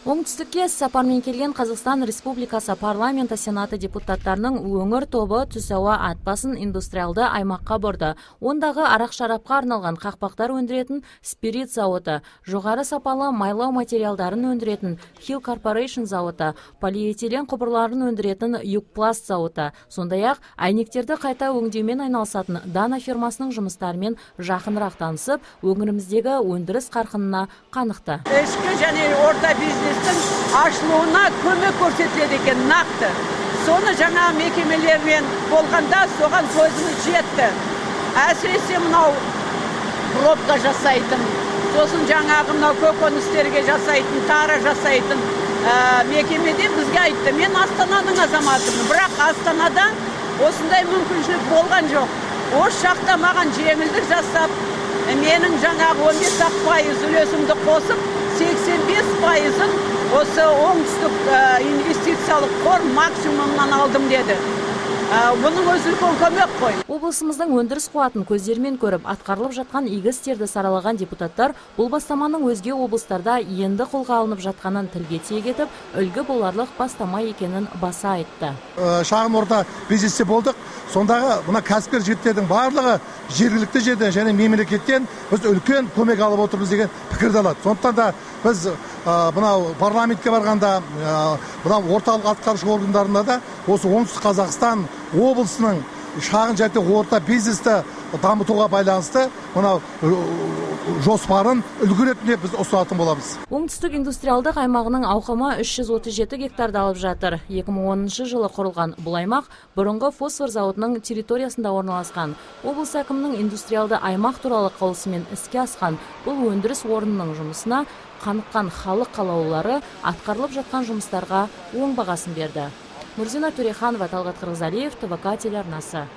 Оңтүстікке сапармен келген Қазақстан Республикасы парламенті сенаты депутаттарының өңір тобы түс ауа атбасын индустриалды аймаққа бұрды. Ондағы арақ-шарапқа арналған қақпақтар өндіретін Спирит зауыты, жоғары сапалы майлау материалдарын өндіретін Hill Corporation зауыты, полиэтилен құбырларын өндіретін Югпласт зауыты, сондай-ақ әйнектерді қайта өңдеумен айналысатын Дана фирмасының жұмыстарымен жақынырақ танысып, өңіріміздегі өндіріс қарқынына қанықты. Ішкі және орта бизнестің ашылуына көмек көрсетіледі екен нақты. Соны жаңа мекемелермен болғанда соған көзіміз жетті. Әсіресе мынау пробка жасайтын, сосын жаңағы мынау көкөністерге жасайтын, тары жасайтын мекемеде бізге айтты. Мен Астананың азаматымын, бірақ Астанада осындай мүмкіншілік болған жоқ. Осы жақта маған жеңілдік жасап, менің жаңағы 15% үлесімді қосып, 85%-ын осы оңтүстік инвестициялық қор максимумнан алдым деді. Бұның өзі үлкен көмек қой. Облысымыздың өндіріс қуатын көздермен көріп, атқарылып жатқан игі істерді саралаған депутаттар бұл бастаманың өзге облыстарда енді қолға алынып жатқанын тілге тиек етіп, үлгі боларлық бастама екенін баса айтты. Шағын орта бизнесте болдық. Сондағы мына кәсіпкер жігіттердің барлығы жергілікті жерден және мемлекеттен біз үлкен көмек алып отырмыз деген пікірді алады. Сондықтан да біз мынау парламентке барғанда, мынау орталық атқарушы органдарында да осы оңтүстік Қазақстан облысының шағын және орта бизнесті дамытуға байланысты мынау жоспарын үлгі ретінде біз ұсынатын боламыз. Оңтүстік индустриалдық аймағының ауқымы 337 гектарды алып жатыр. 2010 жылы құрылған бұл аймақ бұрынғы фосфор зауытының территориясында орналасқан. Облыс әкімінің индустриалды аймақ туралы қаулысымен іске асқан бұл өндіріс орнының жұмысына қаныққан халық қалаулылары атқарылып жатқан жұмыстарға оң бағасын берді. Нұрзина Төреханова, Талғат Қырғызалиев, ТВК телеарнасы.